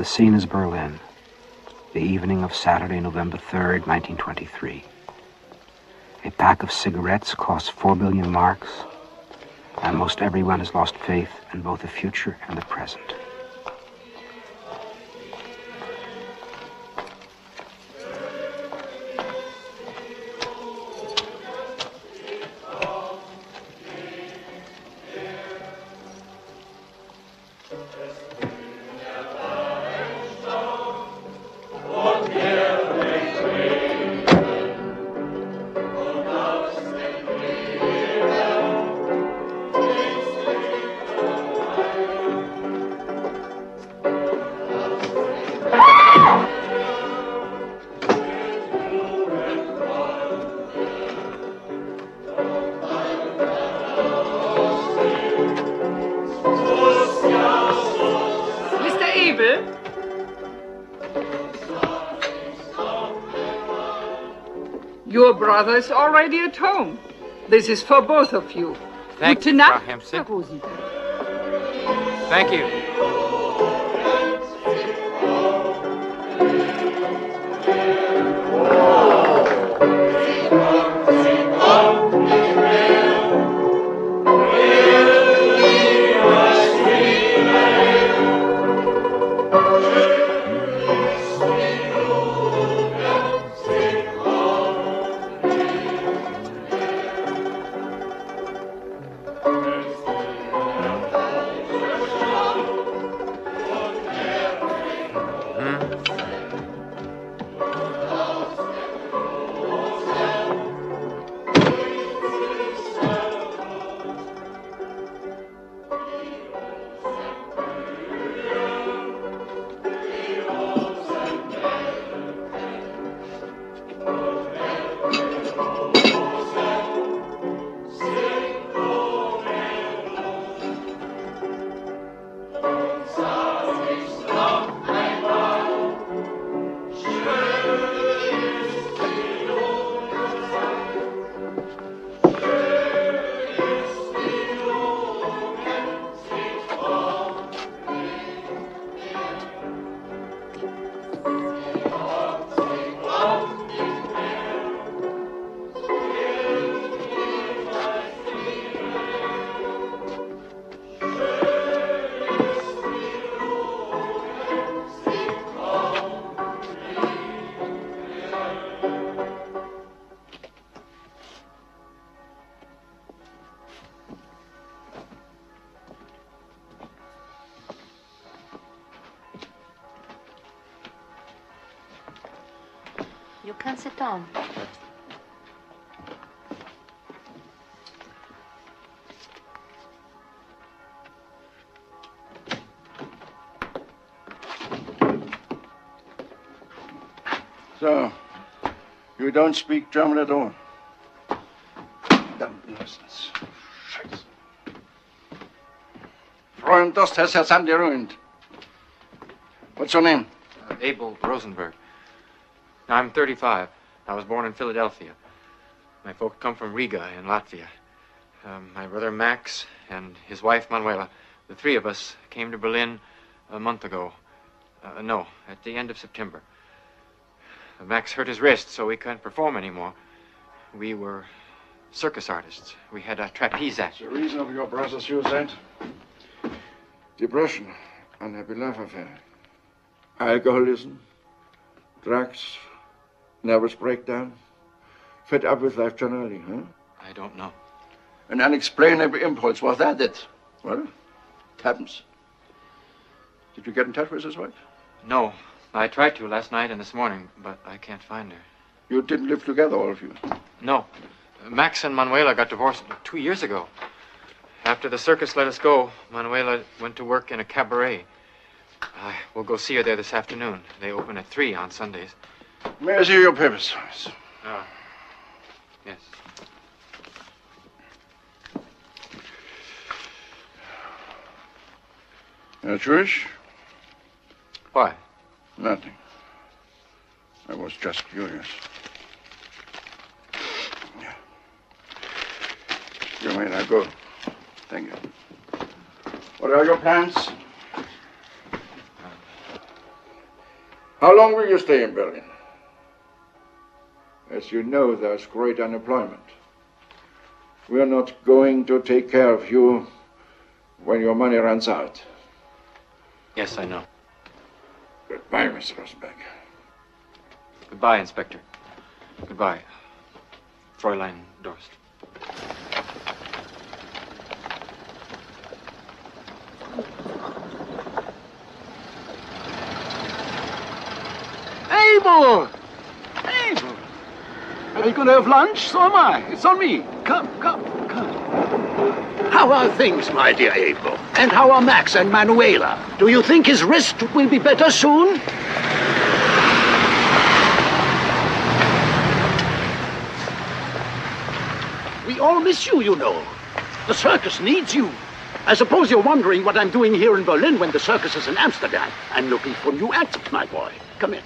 The scene is Berlin, the evening of Saturday, November 3rd, 1923. A pack of cigarettes costs 4 billion marks, and most everyone has lost faith in both the future and the present. Your brother is already at home. This is for both of you. Thank you, Frau Hempstead. Thank you. You can sit down. So, you don't speak German at all? Nonsense. Scheiße. Freund, Dost has Herr Sandy ruined. What's your name? Abel Rosenberg. I'm 35. I was born in Philadelphia. My folks come from Riga in Latvia. My brother Max and his wife Manuela, the three of us came to Berlin a month ago. No, at the end of September. Max hurt his wrist, so we couldn't perform anymore. We were circus artists. We had a trapeze act. The reason of your brother's suicide? Depression, unhappy love affair. Alcoholism, drugs, nervous breakdown, fed up with life generally, huh? I don't know. An unexplainable impulse, was that it? Well, it happens. Did you get in touch with his wife? No. I tried to last night and this morning, but I can't find her. You didn't live together, all of you? No. Max and Manuela got divorced 2 years ago. After the circus let us go, Manuela went to work in a cabaret. We'll go see her there this afternoon. They open at 3 on Sundays. May I see your papers? Yes. You're Jewish? Why? Nothing. I was just curious. You may now go. Thank you. What are your plans? How long will you stay in Berlin? As you know, there's great unemployment. We're not going to take care of you when your money runs out. Yes, I know. Goodbye, Mr. Rosenberg. Goodbye, Inspector. Goodbye, Fräulein Dorst. Abel! Abel! Are you going to have lunch? So am I. It's on me. Come. How are things, my dear Abel? And how are Max and Manuela? Do you think his wrist will be better soon? We all miss you, you know. The circus needs you. I suppose you're wondering what I'm doing here in Berlin when the circus is in Amsterdam. I'm looking for new acts, my boy. Come in.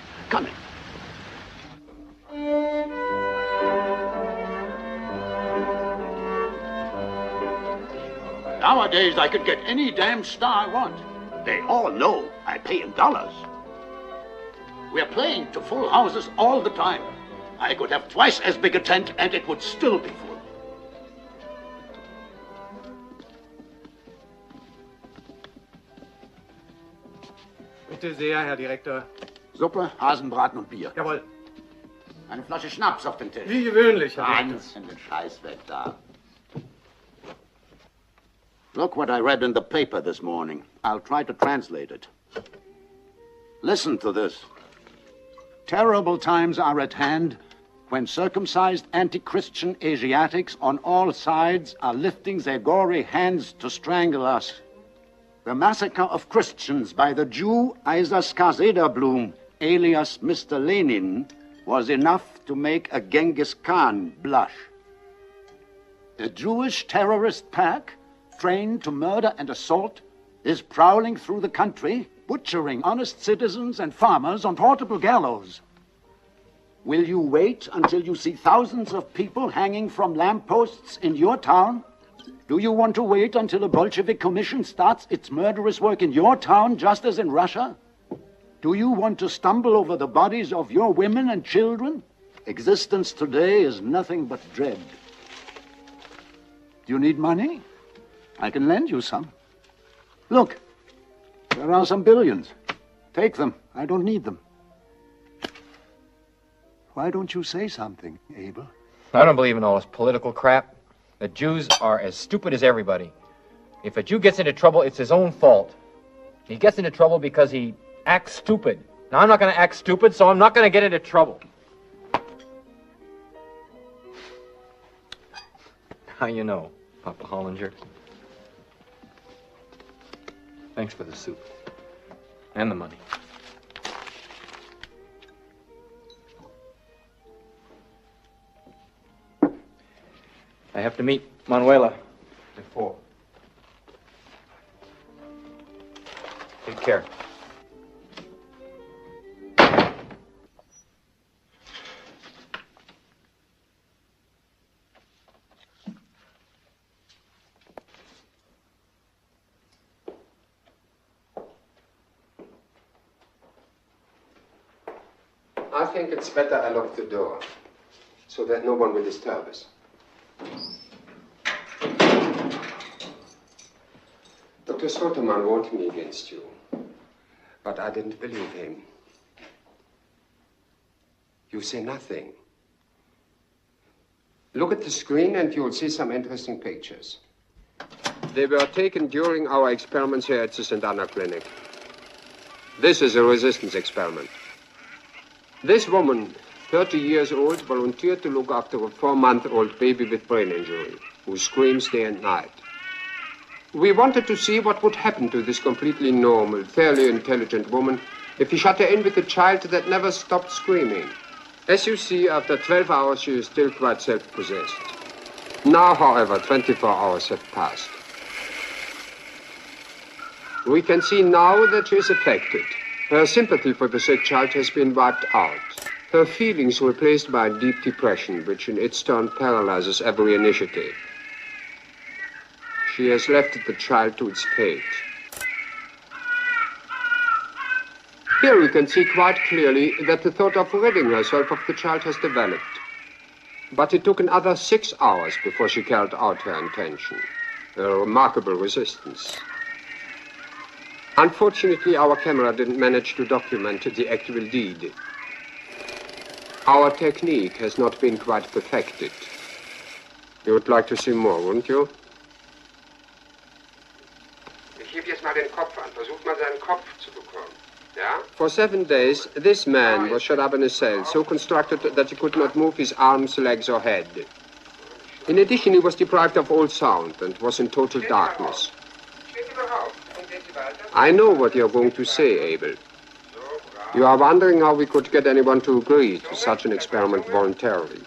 Nowadays, I could get any damn star I want. They all know I pay in dollars. We're playing to full houses all the time. I could have twice as big a tent, and it would still be full. Bitte sehr, Herr Direktor. Suppe, Hasenbraten und Bier. Jawohl. Eine Flasche Schnaps auf den Tisch. Wie gewöhnlich, Herr Direktor. Eins in den Scheiß weg da. Look what I read in the paper this morning. I'll try to translate it. Listen to this. Terrible times are at hand when circumcised anti-Christian Asiatics on all sides are lifting their gory hands to strangle us. The massacre of Christians by the Jew Isaskar Sederblum, alias Mr. Lenin, was enough to make a Genghis Khan blush. A Jewish terrorist pack, trained to murder and assault, is prowling through the country, butchering honest citizens and farmers on portable gallows. Will you wait until you see thousands of people hanging from lampposts in your town? Do you want to wait until a Bolshevik commission starts its murderous work in your town, just as in Russia? Do you want to stumble over the bodies of your women and children? Existence today is nothing but dread. Do you need money? I can lend you some. Look, there are some billions. Take them. I don't need them. Why don't you say something, Abel? I don't believe in all this political crap. The Jews are as stupid as everybody. If a Jew gets into trouble, it's his own fault. He gets into trouble because he acts stupid. Now, I'm not going to act stupid, so I'm not going to get into trouble. How you know, Papa Hollinger? Thanks for the soup. And the money. I have to meet Manuela at 4. Take care. I think it's better I lock the door, so that no one will disturb us. Dr. Soterman warned me against you, but I didn't believe him. You say nothing. Look at the screen and you'll see some interesting pictures. They were taken during our experiments here at the St. Anna Clinic. This is a resistance experiment. This woman, 30 years old, volunteered to look after a 4-month-old baby with brain injury, who screams day and night. We wanted to see what would happen to this completely normal, fairly intelligent woman if we shut her in with a child that never stopped screaming. As you see, after 12 hours, she is still quite self-possessed. Now, however, 24 hours have passed. We can see now that she is affected. Her sympathy for the sick child has been wiped out. Her feelings replaced by a deep depression, which in its turn paralyzes every initiative. She has left the child to its fate. Here we can see quite clearly that the thought of ridding herself of the child has developed. But it took another 6 hours before she carried out her intention. A remarkable resistance. Unfortunately, our camera didn't manage to document the actual deed. Our technique has not been quite perfected. You would like to see more, wouldn't you? Ich heb jetzt mal den Kopf an. Versuch mal seinen Kopf zu bekommen. Ja? For 7 days, this man was shut up in a cell, so constructed that he could not move his arms, legs, or head. In addition, he was deprived of all sound and was in total darkness. I know what you're going to say, Abel. You are wondering how we could get anyone to agree to such an experiment voluntarily.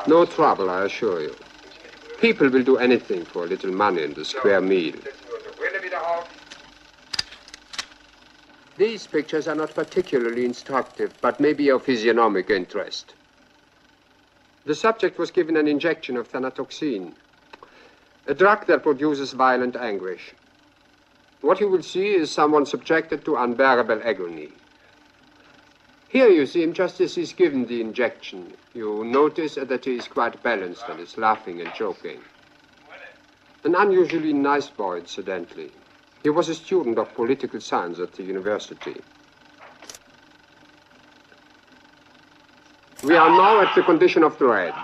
No trouble, I assure you. People will do anything for a little money and a square meal. These pictures are not particularly instructive, but may be of physiognomic interest. The subject was given an injection of thanatoxine, a drug that produces violent anguish. What you will see is someone subjected to unbearable agony. Here you see him just as he's given the injection. You notice that he is quite balanced and is laughing and joking. An unusually nice boy, incidentally. He was a student of political science at the university. We are now at the condition of dread,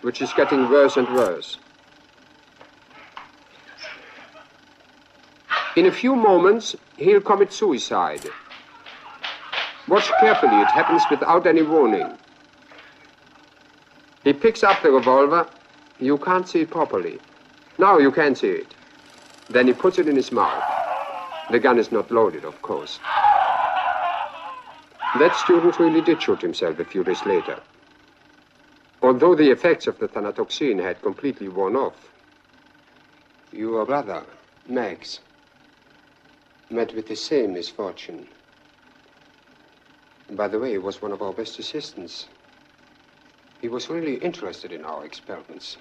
which is getting worse and worse. In a few moments, he'll commit suicide. Watch carefully, it happens without any warning. He picks up the revolver. You can't see it properly. Now you can see it. Then he puts it in his mouth. The gun is not loaded, of course. That student really did shoot himself a few days later. Although the effects of the thanatoxine had completely worn off. Your brother, Max, met with the same misfortune. By the way, he was one of our best assistants. He was really interested in our experiments.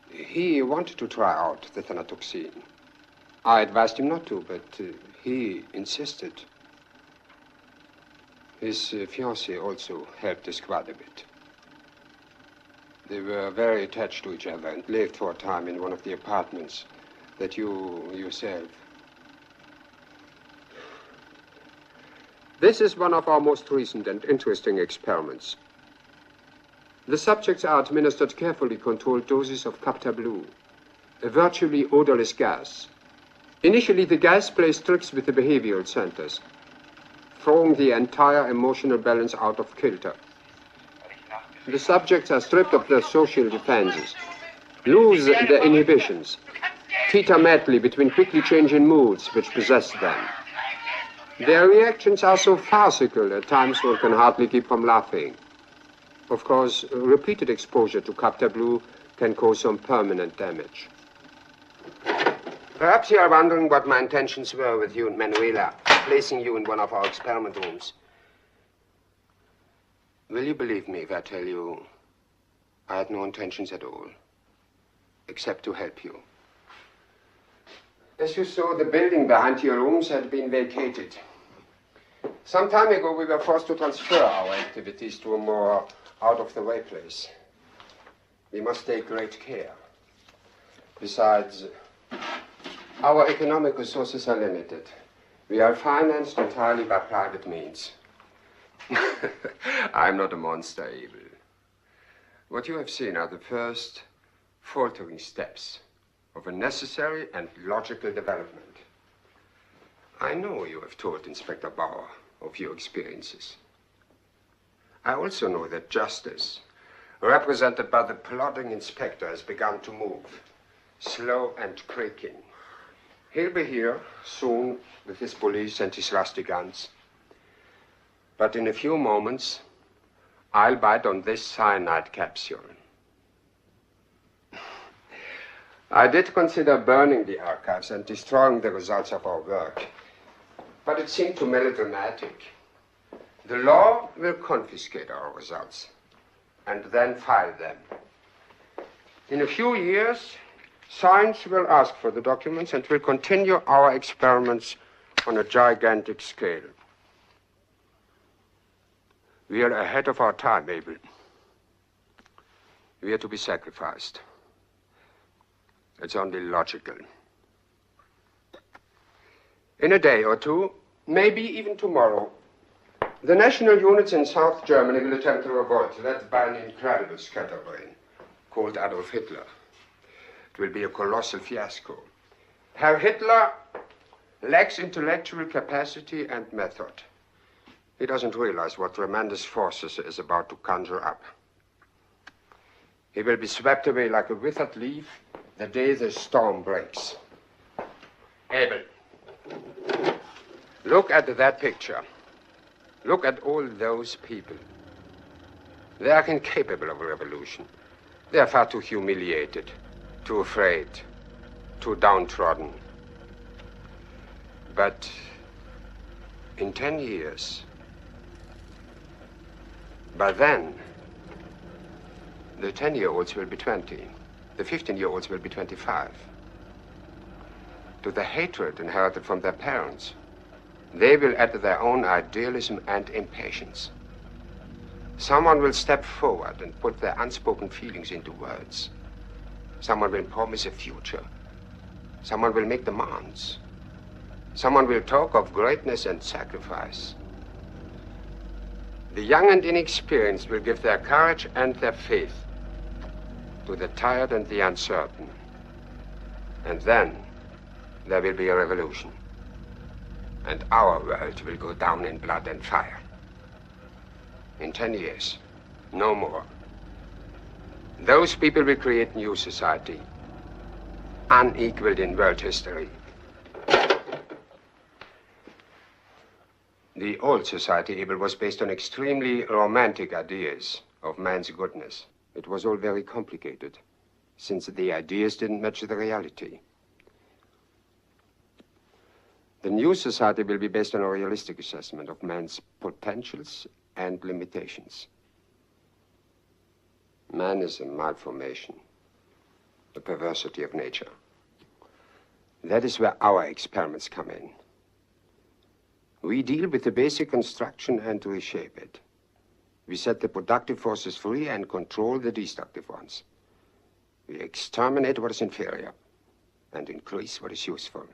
He wanted to try out the thanatoxine. I advised him not to, but he insisted. His fiancée also helped us quite a bit. They were very attached to each other and lived for a time in one of the apartments that you yourself. This is one of our most recent and interesting experiments. The subjects are administered carefully controlled doses of Capta Blue, a virtually odorless gas. Initially, the gas plays tricks with the behavioral centers, throwing the entire emotional balance out of kilter. The subjects are stripped of their social defenses, lose their inhibitions, teeter madly between quickly changing moods which possess them. Their reactions are so farcical at times one can hardly keep from laughing. Of course, repeated exposure to Capta Blue can cause some permanent damage. Perhaps you are wondering what my intentions were with you and Manuela, placing you in one of our experiment rooms. Will you believe me if I tell you I had no intentions at all, except to help you? As you saw, the building behind your rooms had been vacated. Some time ago, we were forced to transfer our activities to a more out-of-the-way place. We must take great care. Besides, our economic resources are limited. We are financed entirely by private means. I'm not a monster, Abel. What you have seen are the first faltering steps of a necessary and logical development. I know you have told Inspector Bauer of your experiences. I also know that justice, represented by the plodding inspector, has begun to move, slow and creaking. He'll be here soon with his police and his rusty guns. But in a few moments, I'll bite on this cyanide capsule. I did consider burning the archives and destroying the results of our work, but it seemed too melodramatic. The law will confiscate our results and then file them. In a few years, science will ask for the documents and will continue our experiments on a gigantic scale. We are ahead of our time, Abel. We are to be sacrificed. It's only logical. In a day or two, maybe even tomorrow, the national units in South Germany will attempt a revolt led by an incredible scatterbrain called Adolf Hitler. It will be a colossal fiasco. Herr Hitler lacks intellectual capacity and method. He doesn't realize what tremendous forces he is about to conjure up. He will be swept away like a withered leaf the day the storm breaks. Abel, look at that picture. Look at all those people. They are incapable of a revolution. They are far too humiliated, too afraid, too downtrodden. But in 10 years, by then, the 10-year-olds will be 20. The 15-year-olds will be 25. To the hatred inherited from their parents, they will add their own idealism and impatience. Someone will step forward and put their unspoken feelings into words. Someone will promise a future. Someone will make demands. Someone will talk of greatness and sacrifice. The young and inexperienced will give their courage and their faith to the tired and the uncertain. And then there will be a revolution. And our world will go down in blood and fire. In 10 years, no more. Those people will create new society, unequaled in world history. The old society, Abel, was based on extremely romantic ideas of man's goodness. It was all very complicated, since the ideas didn't match the reality. The new society will be based on a realistic assessment of man's potentials and limitations. Man is a malformation, the perversity of nature. That is where our experiments come in. We deal with the basic construction and reshape it. We set the productive forces free and control the destructive ones. We exterminate what is inferior and increase what is useful.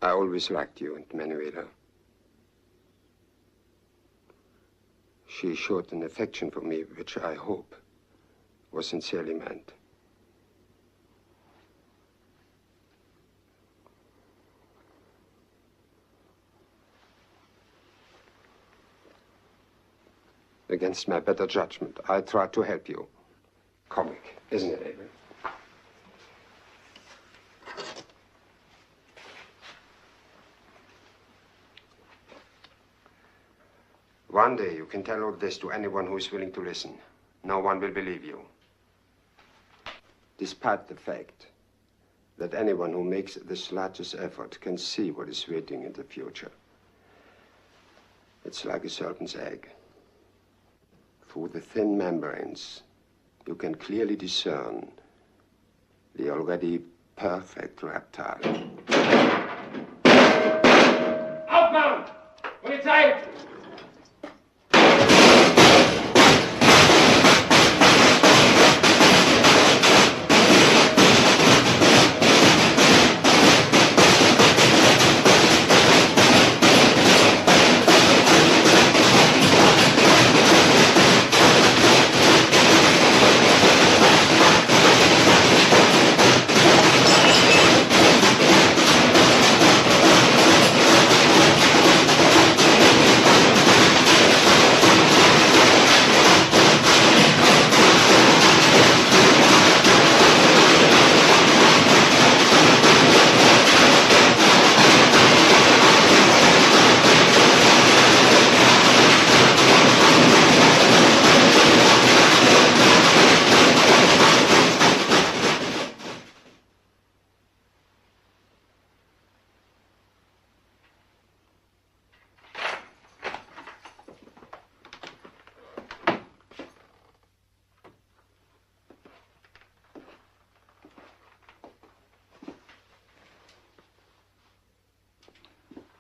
I always liked you and Manuela. She showed an affection for me, which I hope was sincerely meant. Against my better judgment, I tried to help you. Comic, isn't it, Abel? One day you can tell all this to anyone who is willing to listen. No one will believe you. Despite the fact that anyone who makes the slightest effort can see what is waiting in the future. It's like a serpent's egg. Through the thin membranes, you can clearly discern the already perfect reptile. Aufmachen! Polizei!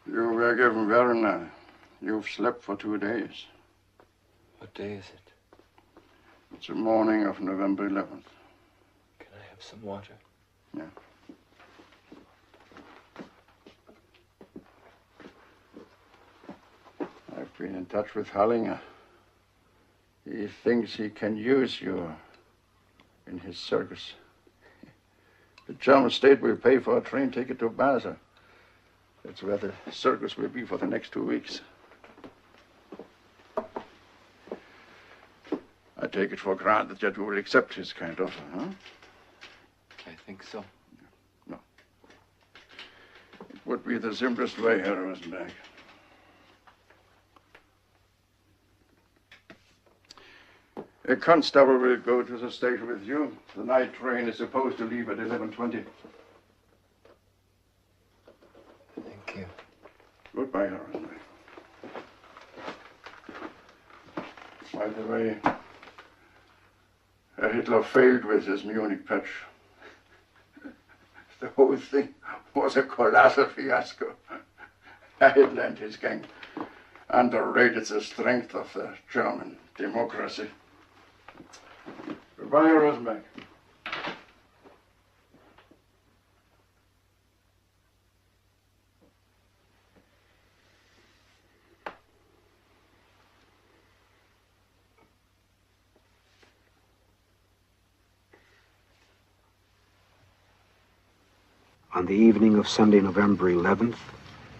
You were given Werner. You've slept for 2 days. What day is it? It's the morning of November 11th. Can I have some water? Yeah. I've been in touch with Hallinger. He thinks he can use you in his circus. The German state will pay for a train ticket to Basel. That's where the circus will be for the next 2 weeks. I take it for granted that you will accept his kind offer, huh? I think so. No. It would be the simplest way, Herr Rosenberg. A constable will go to the station with you. The night train is supposed to leave at 11:20. Thank you. Goodbye, Herr Rosenberg. By the way, Hitler failed with his Munich patch. The whole thing was a colossal fiasco. Hitler and his gang underrated the strength of the German democracy. Goodbye, Herr Rosenberg. On the evening of Sunday, November 11th,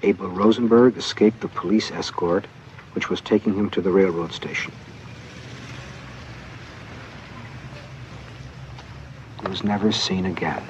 Abel Rosenberg escaped the police escort, which was taking him to the railroad station. He was never seen again.